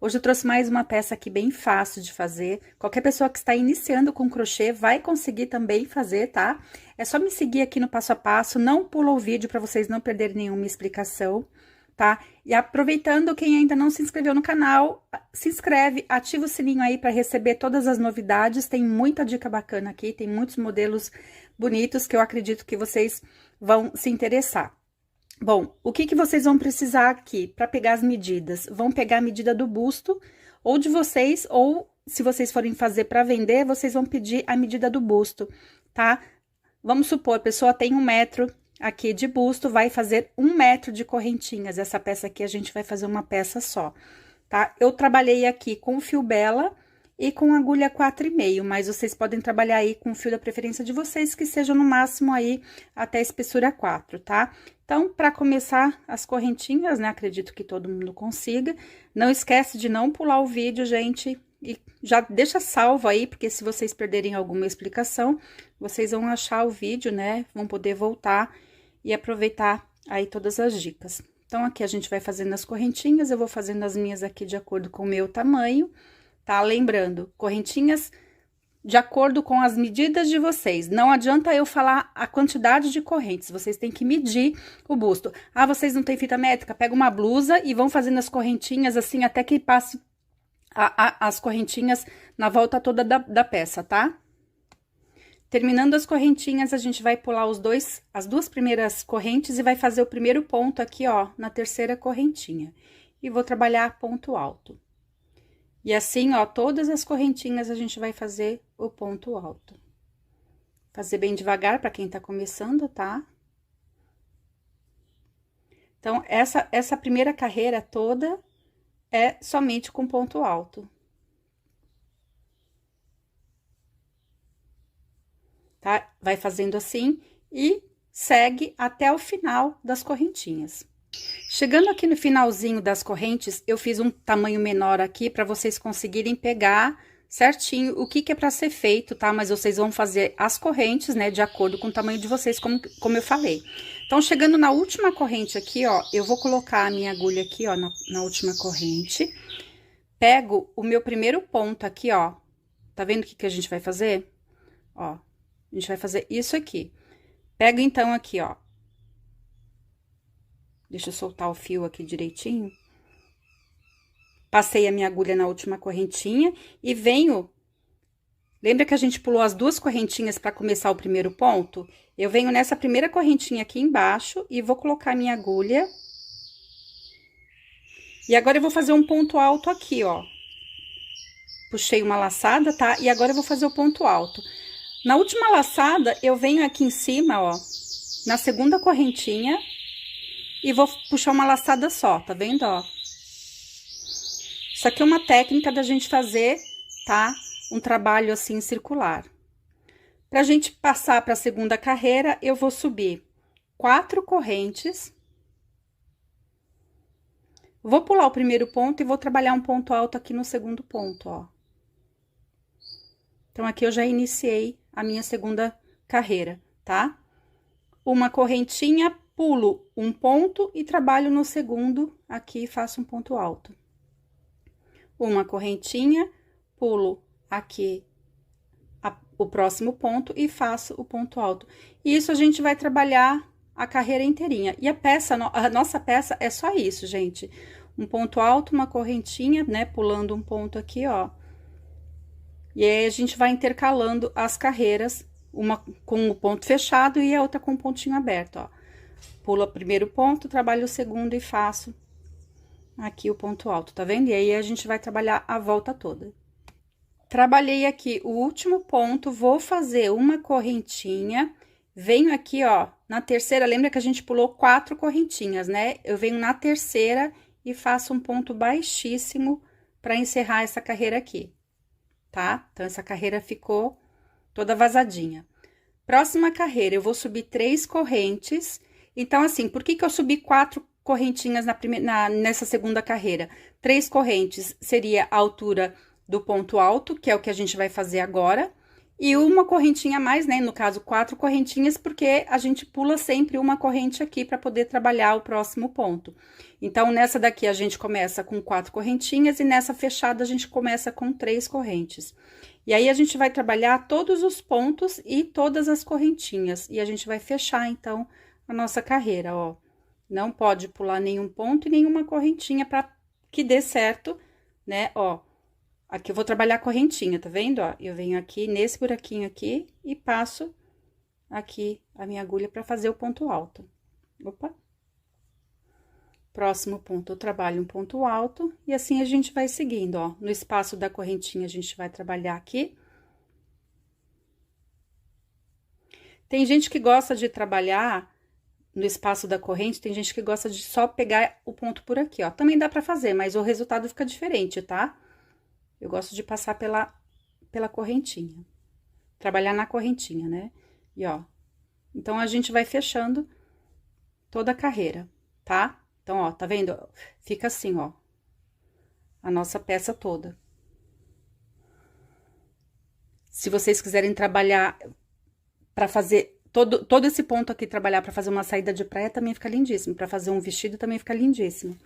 Hoje eu trouxe mais uma peça aqui bem fácil de fazer. Qualquer pessoa que está iniciando com crochê vai conseguir também fazer, tá? É só me seguir aqui no passo a passo, não pula o vídeo para vocês não perderem nenhuma explicação, tá? E aproveitando, quem ainda não se inscreveu no canal, se inscreve, ativa o sininho aí para receber todas as novidades. Tem muita dica bacana aqui, tem muitos modelos bonitos que eu acredito que vocês vão se interessar. Bom, o que vocês vão precisar aqui para pegar as medidas? Vão pegar a medida do busto, ou de vocês, ou se vocês forem fazer para vender, vocês vão pedir a medida do busto, tá? Vamos supor, a pessoa tem 1 metro aqui de busto, vai fazer 1 metro de correntinhas. Essa peça aqui a gente vai fazer uma peça só, tá? Eu trabalhei aqui com fio Bela e com agulha 4,5, mas vocês podem trabalhar aí com o fio da preferência de vocês, que seja no máximo aí até a espessura 4, tá? Então, para começar as correntinhas, né, acredito que todo mundo consiga. Não esquece de não pular o vídeo, gente, e já deixa salvo aí, porque se vocês perderem alguma explicação, vocês vão achar o vídeo, né, vão poder voltar e aproveitar aí todas as dicas. Então, aqui a gente vai fazendo as correntinhas, eu vou fazendo as minhas aqui de acordo com o meu tamanho, tá? Lembrando, correntinhas de acordo com as medidas de vocês. Não adianta eu falar a quantidade de correntes, vocês têm que medir o busto. Ah, vocês não têm fita métrica? Pega uma blusa e vão fazendo as correntinhas assim, até que passe as correntinhas na volta toda da peça, tá? Terminando as correntinhas, a gente vai pular as duas primeiras correntes e vai fazer o primeiro ponto aqui, ó, na terceira correntinha. E vou trabalhar ponto alto. E assim, ó, todas as correntinhas a gente vai fazer o ponto alto. Fazer bem devagar para quem tá começando, tá? Então, essa primeira carreira toda é somente com ponto alto. Tá? Vai fazendo assim e segue até o final das correntinhas. Chegando aqui no finalzinho das correntes, eu fiz um tamanho menor aqui para vocês conseguirem pegar certinho o que é para ser feito, tá? Mas vocês vão fazer as correntes, né, de acordo com o tamanho de vocês, como eu falei. Então, chegando na última corrente aqui, ó, eu vou colocar a minha agulha aqui, ó, na última corrente. Pego o meu primeiro ponto aqui, ó. Tá vendo o que a gente vai fazer? Ó, a gente vai fazer isso aqui. Pego, então, aqui, ó. Deixa eu soltar o fio aqui direitinho. Passei a minha agulha na última correntinha e venho... Lembra que a gente pulou as duas correntinhas para começar o primeiro ponto? Eu venho nessa primeira correntinha aqui embaixo e vou colocar a minha agulha. E agora eu vou fazer um ponto alto aqui, ó. Puxei uma laçada, tá? E agora eu vou fazer o ponto alto. Na última laçada, eu venho aqui em cima, ó, na segunda correntinha... E vou puxar uma laçada só, tá vendo, ó? Isso aqui é uma técnica da gente fazer, tá? Um trabalho assim circular. Pra gente passar pra segunda carreira, eu vou subir 4 correntes. Vou pular o primeiro ponto e vou trabalhar um ponto alto aqui no segundo ponto, ó. Então, aqui eu já iniciei a minha segunda carreira, tá? Uma correntinha, pulo um ponto e trabalho no segundo, aqui faço um ponto alto. Uma correntinha, pulo aqui o próximo ponto e faço o ponto alto. E isso a gente vai trabalhar a carreira inteirinha. E a nossa peça é só isso, gente. Um ponto alto, uma correntinha, né, pulando um ponto aqui, ó. E aí, a gente vai intercalando as carreiras, uma com o ponto fechado e a outra com o pontinho aberto, ó. Pulo o primeiro ponto, trabalho o segundo e faço aqui o ponto alto, tá vendo? E aí, a gente vai trabalhar a volta toda. Trabalhei aqui o último ponto, vou fazer uma correntinha, venho aqui, ó, na terceira, lembra que a gente pulou 4 correntinhas, né? Eu venho na terceira e faço um ponto baixíssimo para encerrar essa carreira aqui, tá? Então, essa carreira ficou toda vazadinha. Próxima carreira, eu vou subir 3 correntes. Então, assim, por que eu subi 4 correntinhas nessa segunda carreira? 3 correntes seria a altura do ponto alto, que é o que a gente vai fazer agora. E uma correntinha a mais, né? No caso, 4 correntinhas, porque a gente pula sempre uma corrente aqui para poder trabalhar o próximo ponto. Então, nessa daqui a gente começa com 4 correntinhas e nessa fechada a gente começa com 3 correntes. E aí, a gente vai trabalhar todos os pontos e todas as correntinhas. E a gente vai fechar, então, a nossa carreira, ó. Não pode pular nenhum ponto e nenhuma correntinha para que dê certo, né? Ó, aqui eu vou trabalhar a correntinha, tá vendo? Ó, eu venho aqui nesse buraquinho aqui e passo aqui a minha agulha para fazer o ponto alto. Opa! Próximo ponto, eu trabalho um ponto alto e assim a gente vai seguindo, ó. No espaço da correntinha, a gente vai trabalhar aqui. Tem gente que gosta de trabalhar no espaço da corrente, tem gente que gosta de só pegar o ponto por aqui, ó. Também dá pra fazer, mas o resultado fica diferente, tá? Eu gosto de passar pela correntinha. Trabalhar na correntinha, né? E, ó. Então, a gente vai fechando toda a carreira, tá? Então, ó, tá vendo? Fica assim, ó. A nossa peça toda. Se vocês quiserem trabalhar pra fazer todo esse ponto aqui, trabalhar pra fazer uma saída de praia, também fica lindíssimo. Pra fazer um vestido, também fica lindíssimo,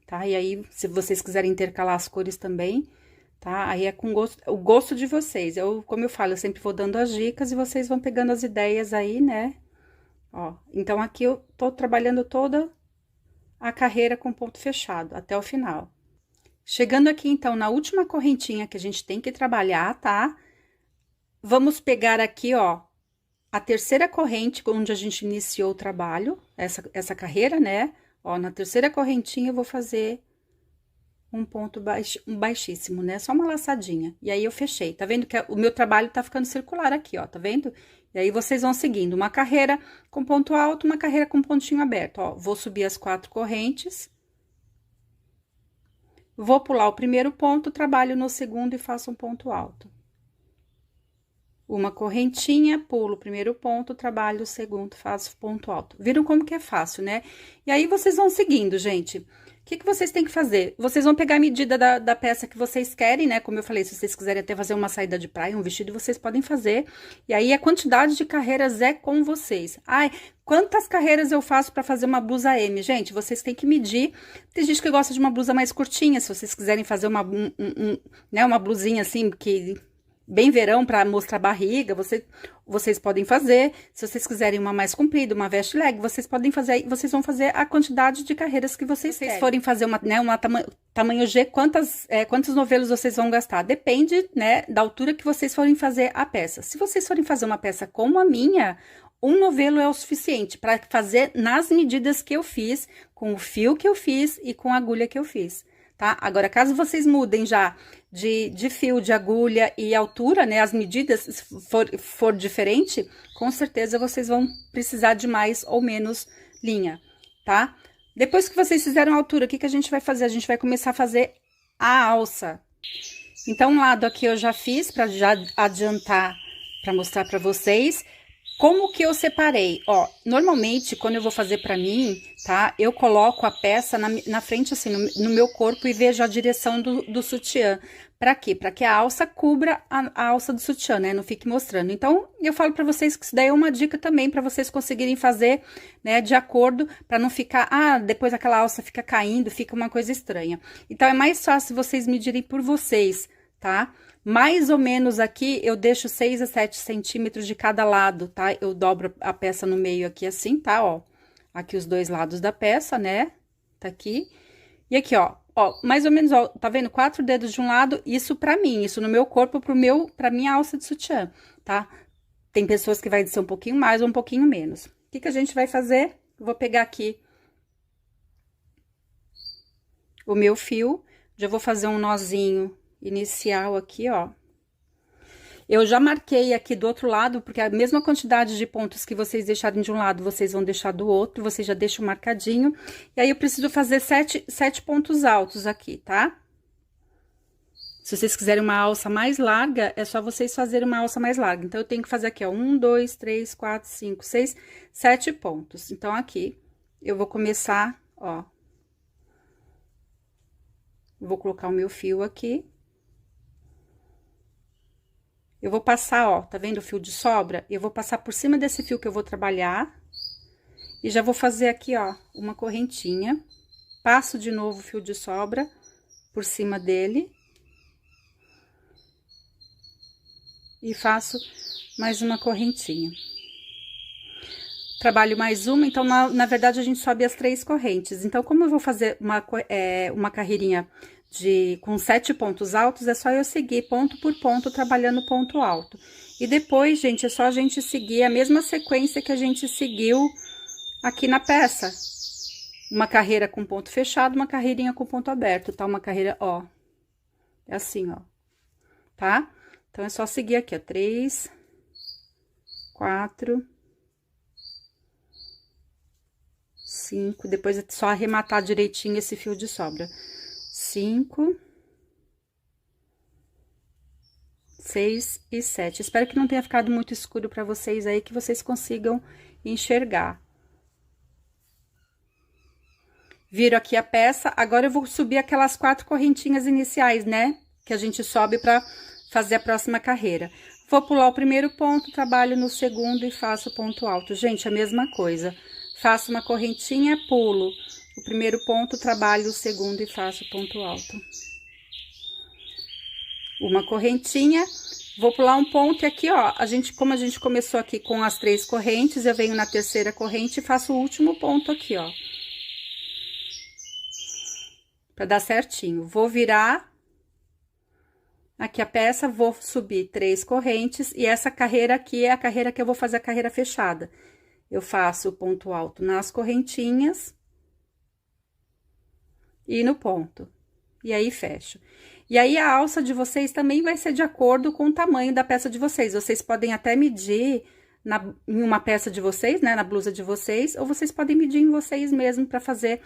tá? E aí, se vocês quiserem intercalar as cores também, tá? Aí é com gosto, o gosto de vocês. Como eu falo, eu sempre vou dando as dicas e vocês vão pegando as ideias aí, né? Ó, então aqui eu tô trabalhando toda a carreira com ponto fechado, até o final. Chegando aqui, então, na última correntinha que a gente tem que trabalhar, tá? Vamos pegar aqui, ó, a terceira corrente onde a gente iniciou o trabalho, essa carreira, né? Ó, na terceira correntinha eu vou fazer um ponto baixíssimo, né? Só uma laçadinha. E aí, eu fechei. Tá vendo que o meu trabalho tá ficando circular aqui, ó, tá vendo? E aí, vocês vão seguindo uma carreira com ponto alto, uma carreira com pontinho aberto, ó. Vou subir as 4 correntes. Vou pular o primeiro ponto, trabalho no segundo e faço um ponto alto. Uma correntinha, pulo o primeiro ponto, trabalho o segundo, faço ponto alto. Viram como que é fácil, né? E aí, vocês vão seguindo, gente. O que vocês têm que fazer? Vocês vão pegar a medida da peça que vocês querem, né? Como eu falei, se vocês quiserem até fazer uma saída de praia, um vestido, vocês podem fazer. E aí, a quantidade de carreiras é com vocês. Ai, quantas carreiras eu faço para fazer uma blusa M? Gente, vocês têm que medir. Tem gente que gosta de uma blusa mais curtinha, se vocês quiserem fazer né, uma blusinha assim, que... bem verão para mostrar a barriga, vocês podem fazer. Se vocês quiserem uma mais comprida, uma vest leg, vocês podem fazer, vocês vão fazer a quantidade de carreiras que vocês querem. Se forem fazer uma tamanho G, quantos novelos vocês vão gastar? Depende, né, da altura que vocês forem fazer a peça. Se vocês forem fazer uma peça como a minha, um novelo é o suficiente para fazer nas medidas que eu fiz, com o fio que eu fiz e com a agulha que eu fiz. Tá? Agora, caso vocês mudem já de fio, de agulha e altura, né? As medidas for diferente, com certeza vocês vão precisar de mais ou menos linha, tá? Depois que vocês fizeram a altura, o que a gente vai fazer? A gente vai começar a fazer a alça. Então, um lado aqui eu já fiz, para já adiantar, para mostrar para vocês. Como que eu separei? Ó, normalmente, quando eu vou fazer pra mim, tá? Eu coloco a peça na frente, assim, no meu corpo e vejo a direção do sutiã. Pra quê? Pra que a alça cubra a alça do sutiã, né? Não fique mostrando. Então, eu falo pra vocês que isso daí é uma dica também pra vocês conseguirem fazer, né? De acordo, pra não ficar... Ah, depois aquela alça fica caindo, fica uma coisa estranha. Então, é mais fácil vocês medirem por vocês, tá? Mais ou menos aqui, eu deixo 6 a 7 centímetros de cada lado, tá? Eu dobro a peça no meio aqui assim, tá? Ó, aqui os dois lados da peça, né? Tá aqui. E aqui, ó, mais ou menos, ó, tá vendo? 4 dedos de um lado, isso pra mim, isso no meu corpo, pra minha alça de sutiã, tá? Tem pessoas que vai descer um pouquinho mais ou um pouquinho menos. O que a gente vai fazer? Eu vou pegar aqui o meu fio, já vou fazer um nozinho inicial aqui, ó. Eu já marquei aqui do outro lado, porque a mesma quantidade de pontos que vocês deixarem de um lado, vocês vão deixar do outro, vocês já deixam marcadinho. E aí, eu preciso fazer 7 pontos altos aqui, tá? Se vocês quiserem uma alça mais larga, é só vocês fazerem uma alça mais larga. Então, eu tenho que fazer aqui, ó, 1, 2, 3, 4, 5, 6, 7 pontos. Então, aqui, eu vou começar, ó. Vou colocar o meu fio aqui. eu vou passar, ó, tá vendo o fio de sobra? Eu vou passar por cima desse fio que eu vou trabalhar. E já vou fazer aqui, ó, uma correntinha. Passo de novo o fio de sobra por cima dele. E faço mais uma correntinha. Trabalho mais uma, então, na verdade, a gente sobe as 3 correntes. Então, como eu vou fazer uma carreirinha com 7 pontos altos, é só eu seguir ponto por ponto, trabalhando ponto alto. E depois, gente, é só a gente seguir a mesma sequência que a gente seguiu aqui na peça. Uma carreira com ponto fechado, uma carreirinha com ponto aberto, tá? Uma carreira, ó, é assim, ó, tá? Então, é só seguir aqui, ó, 3, 4... 5, depois é só arrematar direitinho esse fio de sobra. 5, 6 e 7. Espero que não tenha ficado muito escuro para vocês aí, que vocês consigam enxergar. Viro aqui a peça, agora eu vou subir aquelas 4 correntinhas iniciais, né? Que a gente sobe para fazer a próxima carreira. Vou pular o primeiro ponto, trabalho no segundo e faço ponto alto. Gente, a mesma coisa. Faço uma correntinha, pulo o primeiro ponto, trabalho o segundo e faço ponto alto. Uma correntinha, vou pular um ponto e aqui, ó, como a gente começou aqui com as 3 correntes, eu venho na terceira corrente e faço o último ponto aqui, ó. Pra dar certinho. Vou virar aqui a peça, vou subir 3 correntes e essa carreira aqui é a carreira que eu vou fazer a carreira fechada. Eu faço o ponto alto nas correntinhas e no ponto. E aí, fecho. E aí, a alça de vocês também vai ser de acordo com o tamanho da peça de vocês. Vocês podem até medir em uma peça de vocês, né, na blusa de vocês, ou vocês podem medir em vocês mesmo para fazer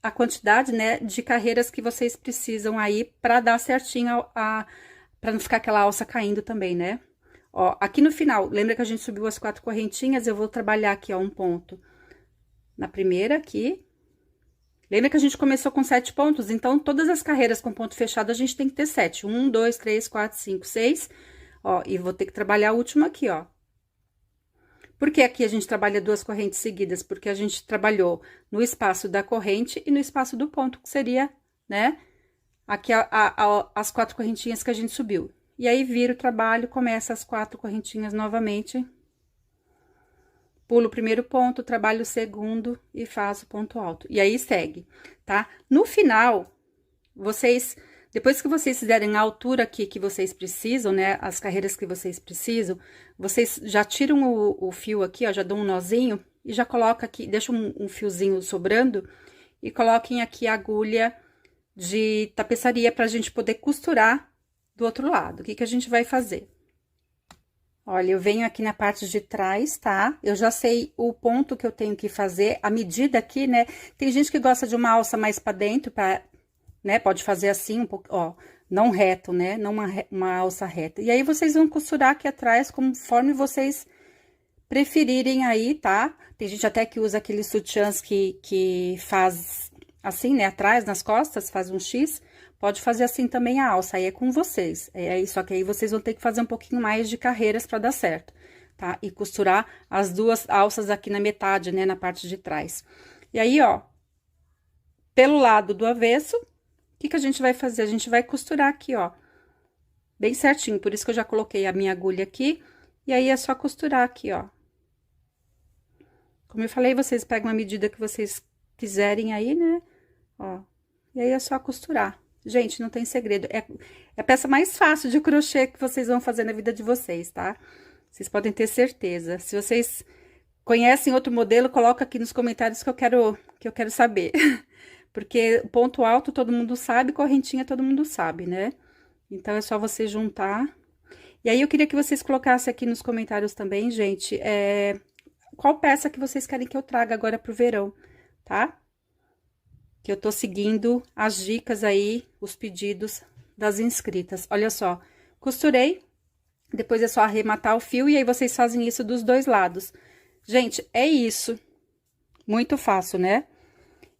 a quantidade, né, de carreiras que vocês precisam aí para dar certinho para não ficar aquela alça caindo também, né? Ó, aqui no final, lembra que a gente subiu as 4 correntinhas? Eu vou trabalhar aqui, ó, um ponto na primeira aqui. Lembra que a gente começou com 7 pontos? Então, todas as carreiras com ponto fechado, a gente tem que ter 7. 1, 2, 3, 4, 5, 6. Ó, e vou ter que trabalhar a última aqui, ó. Por que aqui a gente trabalha 2 correntes seguidas? Porque a gente trabalhou no espaço da corrente e no espaço do ponto, que seria, né? Aqui as 4 correntinhas que a gente subiu. E aí, viro o trabalho, começa as 4 correntinhas novamente. Pulo o primeiro ponto, trabalho o segundo e faço ponto alto. E aí, segue, tá? No final, depois que vocês fizerem a altura aqui que vocês precisam, né? As carreiras que vocês precisam, vocês já tiram o fio aqui, ó, já dão um nozinho e já coloca aqui, deixa um fiozinho sobrando e coloquem aqui a agulha de tapeçaria pra gente poder costurar do outro lado. O que que a gente vai fazer? Olha, eu venho aqui na parte de trás, tá? Eu já sei o ponto que eu tenho que fazer, a medida aqui, né? Tem gente que gosta de uma alça mais pra dentro, né? Pode fazer assim, um pouco, ó, não reto, né? Não uma alça reta. E aí, vocês vão costurar aqui atrás, conforme vocês preferirem aí, tá? Tem gente até que usa aqueles sutiãs que faz assim, né? Atrás, nas costas, faz um X. Pode fazer assim também a alça, aí é com vocês. Só que aí vocês vão ter que fazer um pouquinho mais de carreiras pra dar certo, tá? E costurar as 2 alças aqui na metade, né? Na parte de trás. E aí, ó, pelo lado do avesso, o que que a gente vai fazer? A gente vai costurar aqui, ó, bem certinho. Por isso que eu já coloquei a minha agulha aqui. E aí, é só costurar aqui, ó. Como eu falei, vocês pegam a medida que vocês quiserem aí, né? Ó, e aí é só costurar. Gente, não tem segredo. É a peça mais fácil de crochê que vocês vão fazer na vida de vocês, tá? Vocês podem ter certeza. Se vocês conhecem outro modelo, coloca aqui nos comentários que eu quero saber. Porque ponto alto todo mundo sabe, correntinha todo mundo sabe, né? Então, é só você juntar. E aí, eu queria que vocês colocassem aqui nos comentários também, gente, qual peça que vocês querem que eu traga agora pro verão, tá? Que eu tô seguindo as dicas aí, os pedidos das inscritas. Olha só, costurei, depois é só arrematar o fio e aí vocês fazem isso dos 2 lados. Gente, é isso. Muito fácil, né?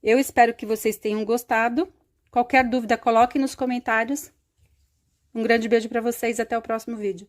Eu espero que vocês tenham gostado. Qualquer dúvida, coloquem nos comentários. Um grande beijo pra vocês e até o próximo vídeo.